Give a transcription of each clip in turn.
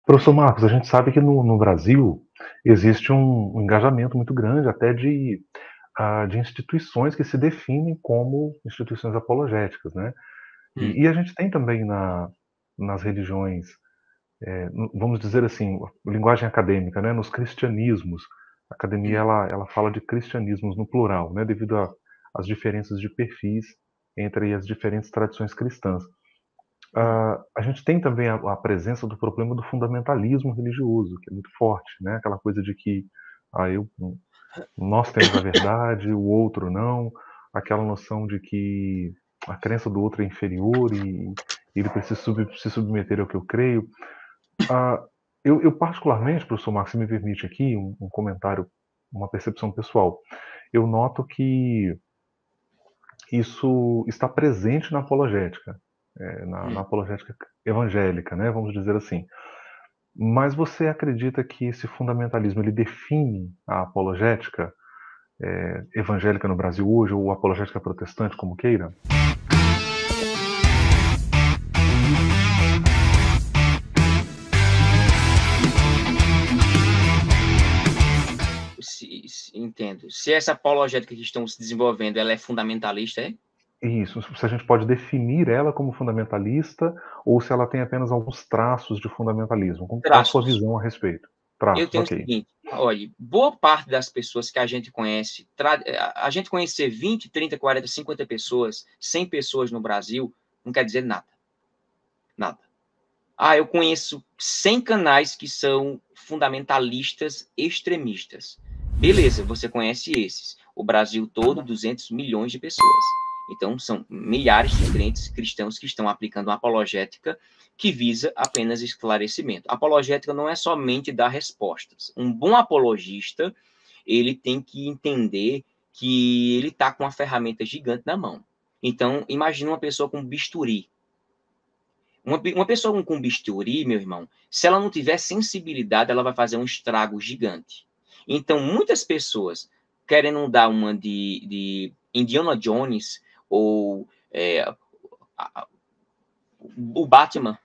Professor Marcos, a gente sabe que no Brasil existe um engajamento muito grande até de instituições que se definem como instituições apologéticas, né? Hum, E a gente tem também nas religiões, vamos dizer assim, linguagem acadêmica, né? Nos cristianismos, a academia hum, ela fala de cristianismos no plural, né? Devido às diferenças de perfis entre as diferentes tradições cristãs. hum. A gente tem também a presença do problema do fundamentalismo religioso, que é muito forte, né? Aquela coisa de que ah, eu, nós temos a verdade, o outro não, aquela noção de que a crença do outro é inferior e ele precisa se submeter ao que eu creio. Ah, eu particularmente, professor Marcos, se me permite aqui um comentário, uma percepção pessoal, eu noto que isso está presente na apologética, na Hum. apologética evangélica, né, vamos dizer assim. Mas você acredita que esse fundamentalismo ele define a apologética evangélica no Brasil hoje, ou apologética protestante, como queira? Entendo. Se essa apologética que estão se desenvolvendo, ela é fundamentalista, é? Isso, se a gente pode definir ela como fundamentalista, ou se ela tem apenas alguns traços de fundamentalismo. Qual a sua Traços. visão a respeito? Eu Traços, tenho o ok. seguinte, olha, boa parte das pessoas que a gente conhece, a gente conhecer 20, 30, 40, 50 pessoas, 100 pessoas no Brasil, não quer dizer nada. Nada. Ah, eu conheço 100 canais que são fundamentalistas extremistas. Beleza, você conhece esses. O Brasil todo, 200 milhões de pessoas. Então, são milhares de crentes cristãos que estão aplicando uma apologética que visa apenas esclarecimento. A apologética não é somente dar respostas. Um bom apologista, ele tem que entender que ele está com uma ferramenta gigante na mão. Então, imagine uma pessoa com bisturi. Uma pessoa com bisturi, meu irmão, se ela não tiver sensibilidade, ela vai fazer um estrago gigante. Então, muitas pessoas querendo dar uma de Indiana Jones ou o Batman,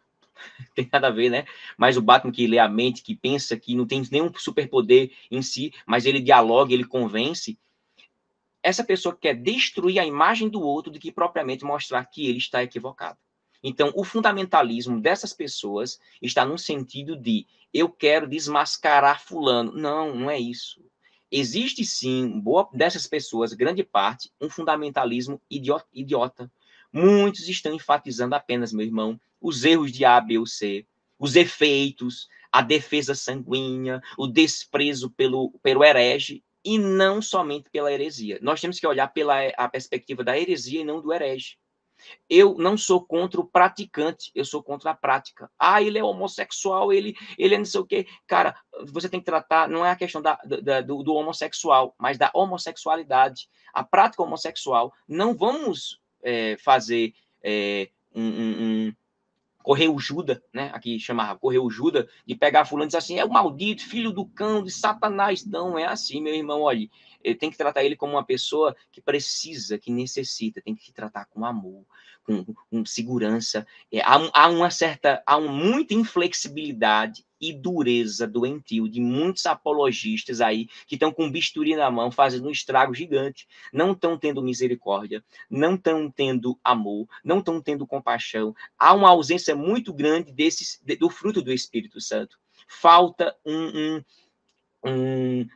tem nada a ver, né? Mas o Batman que lê a mente, que pensa, que não tem nenhum superpoder em si, mas ele dialoga, ele convence. Essa pessoa quer destruir a imagem do outro do que propriamente mostrar que ele está equivocado. Então, o fundamentalismo dessas pessoas está no sentido de eu quero desmascarar fulano. Não, não é isso. Existe sim, boa dessas pessoas, grande parte, um fundamentalismo idiota. Muitos estão enfatizando apenas, meu irmão, os erros de A, B ou C, os efeitos, a defesa sanguínea, o desprezo pelo herege, e não somente pela heresia. Nós temos que olhar pela a perspectiva da heresia e não do herege. Eu não sou contra o praticante, eu sou contra a prática. Ah, ele é homossexual, ele é não sei o quê. Cara, você tem que tratar, não é a questão do homossexual, mas da homossexualidade. A prática homossexual, não vamos fazer correr o Judas, né? Aqui chamava correr o Judas, de pegar fulano e dizer assim, é o maldito, filho do cão, de Satanás. Não é assim, meu irmão, olha, tem que tratar ele como uma pessoa que precisa, que necessita, tem que tratar com amor, com segurança. Há muita inflexibilidade e dureza doentio de muitos apologistas aí que estão com bisturi na mão, fazendo um estrago gigante, não estão tendo misericórdia, não estão tendo amor, não estão tendo compaixão. Há uma ausência muito grande do fruto do Espírito Santo. Falta um, um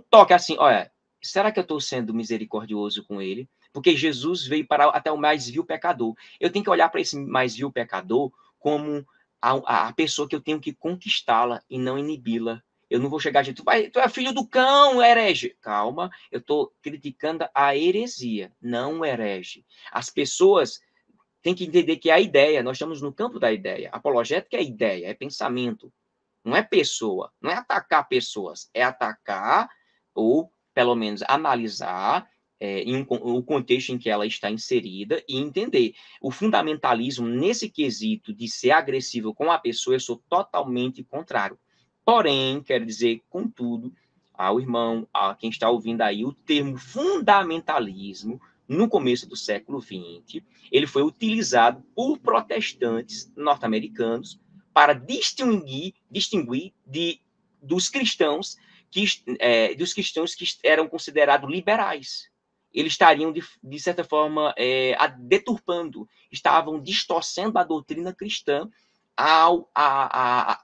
toque assim, olha, será que eu estou sendo misericordioso com ele? Porque Jesus veio para até o mais vil pecador. Eu tenho que olhar para esse mais vil pecador como a pessoa que eu tenho que conquistá-la e não inibi-la. Eu não vou chegar a gente, tu é filho do cão, herege. Calma, eu estou criticando a heresia, não o herege. As pessoas têm que entender que é a ideia, nós estamos no campo da ideia. Apologética é ideia, é pensamento. Não é pessoa, não é atacar pessoas, é atacar ou, pelo menos, analisar o contexto em que ela está inserida e entender. O fundamentalismo, nesse quesito de ser agressivo com a pessoa, eu sou totalmente contrário. Porém, quero dizer, contudo, ao irmão, a quem está ouvindo aí, o termo fundamentalismo, no começo do século XX, ele foi utilizado por protestantes norte-americanos para distinguir dos cristãos que eram considerados liberais. Eles estariam, de certa forma, deturpando, estavam distorcendo a doutrina cristã ao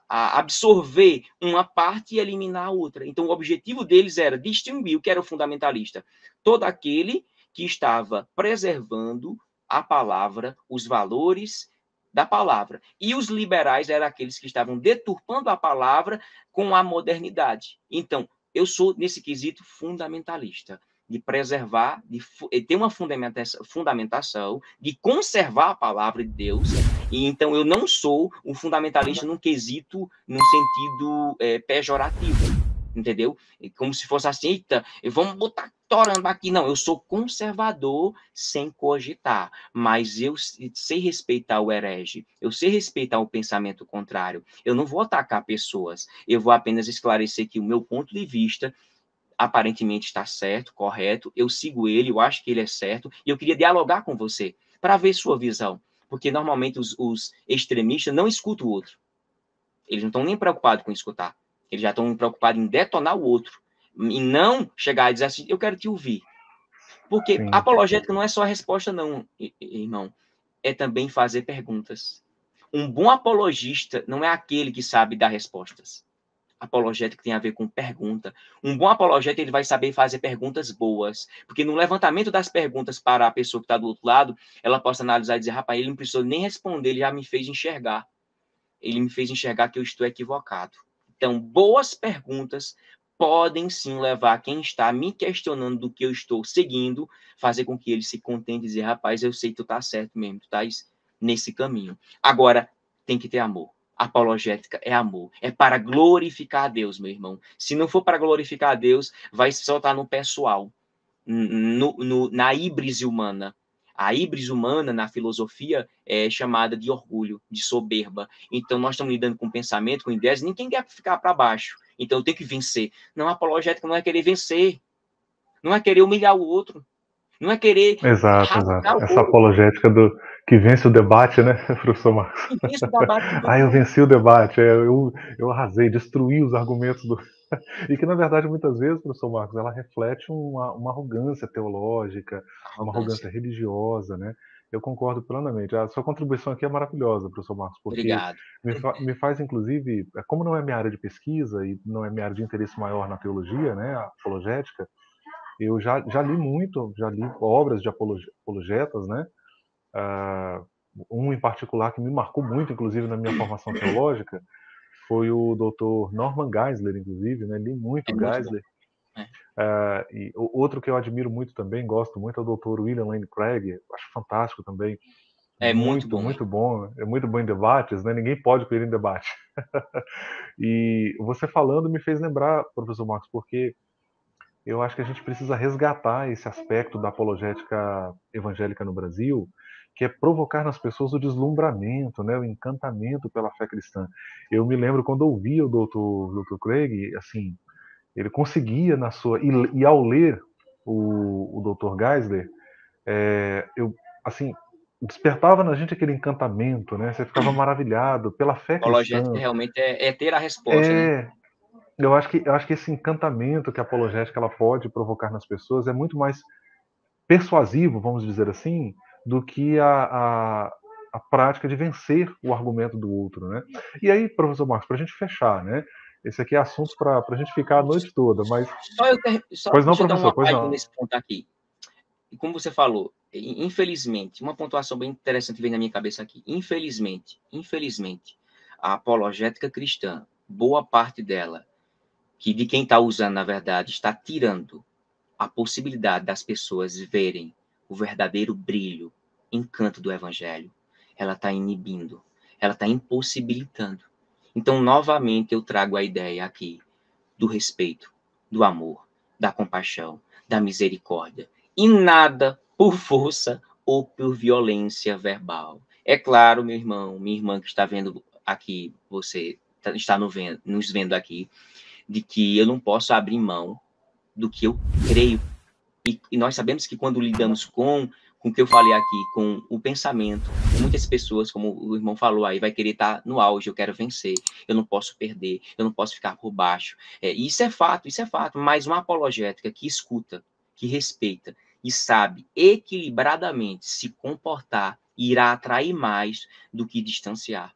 absorver uma parte e eliminar a outra. Então, o objetivo deles era distinguir o que era o fundamentalista. Todo aquele que estava preservando a palavra, os valores da palavra. E os liberais eram aqueles que estavam deturpando a palavra com a modernidade. Então, eu sou, nesse quesito, fundamentalista, de preservar, de ter uma fundamentação, de conservar a palavra de Deus. E então eu não sou um fundamentalista num quesito, num sentido pejorativo, entendeu? Como se fosse assim, eita, vamos botar torando aqui. Não, eu sou conservador sem cogitar, mas eu sei respeitar o herege, eu sei respeitar o pensamento contrário. Eu não vou atacar pessoas, eu vou apenas esclarecer que o meu ponto de vista aparentemente está certo, correto, eu sigo ele, eu acho que ele é certo, e eu queria dialogar com você, para ver sua visão, porque normalmente os extremistas não escutam o outro, eles não estão nem preocupados com escutar, eles já estão preocupados em detonar o outro, e não chegar e dizer assim, eu quero te ouvir, porque Sim. apologética não é só a resposta não, irmão, é também fazer perguntas. Um bom apologista não é aquele que sabe dar respostas. Apologética tem a ver com pergunta. Um bom apologeta, ele vai saber fazer perguntas boas, porque no levantamento das perguntas para a pessoa que está do outro lado, ela possa analisar e dizer, rapaz, ele não precisou nem responder, ele já me fez enxergar. Ele me fez enxergar que eu estou equivocado. Então, boas perguntas podem sim levar quem está me questionando do que eu estou seguindo, fazer com que ele se contente e dizer, rapaz, eu sei que tu está certo mesmo, tu estás nesse caminho. Agora, tem que ter amor. Apologética é amor, é para glorificar a Deus, meu irmão. Se não for para glorificar a Deus, vai só estar no pessoal, na híbrise humana. A híbrise humana, na filosofia, é chamada de orgulho, de soberba. Então, nós estamos lidando com pensamento, com ideias, ninguém quer ficar para baixo. Então, eu tenho que vencer. Não, a apologética não é querer vencer, não é querer humilhar o outro, não é querer Exato, exato. rasgar o Essa outro. apologética que vence o debate, né, professor Marcos? Isso dá bate, Eu venci o debate, eu arrasei, destruí os argumentos do... E que, na verdade, muitas vezes, professor Marcos, ela reflete uma arrogância teológica, uma arrogância religiosa, né? Eu concordo plenamente. A sua contribuição aqui é maravilhosa, professor Marcos, porque Obrigado. me faz, inclusive, como não é minha área de pesquisa e não é minha área de interesse maior na teologia, né, a apologética, eu já li obras de apologetas, né? Um em particular que me marcou muito, inclusive, na minha formação teológica, foi o Dr. Norman Geisler, inclusive, né? Li muito É muito bom. Geisler. E outro que eu admiro muito também, gosto muito, é o Dr. William Lane Craig, acho fantástico também. É muito bom. Muito bom. É muito bom em debates, né? Ninguém pode com ele em debate. E você falando me fez lembrar, professor Marcos, porque eu acho que a gente precisa resgatar esse aspecto da apologética evangélica no Brasil, que é provocar nas pessoas o deslumbramento, né, o encantamento pela fé cristã. Eu me lembro quando eu ouvia o Dr. Craig, assim, ele conseguia na sua... E ao ler o Dr. Geisler, eu, assim, despertava na gente aquele encantamento, né? Você ficava maravilhado pela fé Apologética cristã. realmente é ter a resposta, né? Eu acho que esse encantamento que a apologética ela pode provocar nas pessoas é muito mais persuasivo, vamos dizer assim, do que a prática de vencer o argumento do outro, né? E aí, professor Marcos, para a gente fechar, né? Esse aqui é assunto para a gente ficar a noite toda, mas... Pois não, Deixa eu dar professor, uma pois página não. nesse ponto aqui. E como você falou, infelizmente, uma pontuação bem interessante vem na minha cabeça aqui. Infelizmente, a apologética cristã, boa parte dela, que de quem está usando, na verdade, está tirando a possibilidade das pessoas verem o verdadeiro brilho, encanto do evangelho. Ela está inibindo, ela está impossibilitando. Então, novamente, eu trago a ideia aqui do respeito, do amor, da compaixão, da misericórdia. E nada por força ou por violência verbal. É claro, meu irmão, minha irmã que está vendo aqui, você está nos vendo aqui, de que eu não posso abrir mão do que eu creio. E nós sabemos que quando lidamos com com o que eu falei aqui, com o pensamento. Muitas pessoas, como o irmão falou aí, vai querer estar no auge, eu quero vencer, eu não posso perder, eu não posso ficar por baixo. Isso é fato, mas uma apologética que escuta, que respeita e sabe equilibradamente se comportar, irá atrair mais do que distanciar.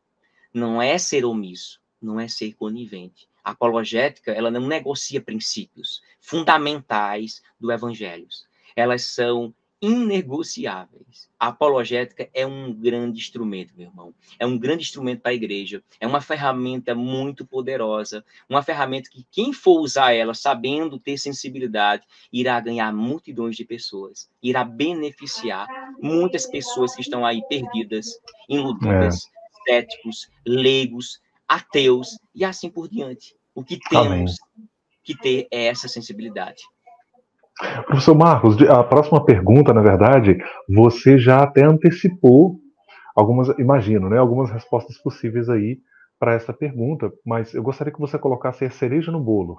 Não é ser omisso, não é ser conivente. A apologética, ela não negocia princípios fundamentais do evangelho. Elas são inegociáveis. A apologética é um grande instrumento, meu irmão. É um grande instrumento para a igreja. É uma ferramenta muito poderosa. Uma ferramenta que quem for usar ela, sabendo ter sensibilidade, irá ganhar multidões de pessoas. Irá beneficiar muitas pessoas que estão aí perdidas, iludidas, céticos, leigos, ateus e assim por diante. O que Amém. temos que ter é essa sensibilidade. Professor Marcos, a próxima pergunta, na verdade, você já até antecipou algumas, imagino, né, algumas respostas possíveis aí para essa pergunta, mas eu gostaria que você colocasse a cereja no bolo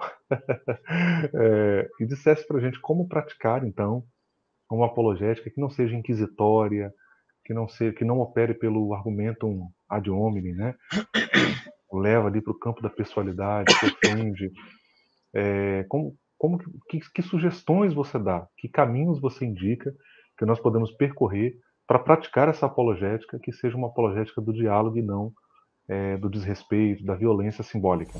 e dissesse para a gente como praticar, então, uma apologética que não seja inquisitória, que não opere pelo argumentum ad hominem, né? Leva ali para o campo da pessoalidade, que ofende. Que sugestões você dá? Que caminhos você indica que nós podemos percorrer para praticar essa apologética que seja uma apologética do diálogo e não do desrespeito, da violência simbólica?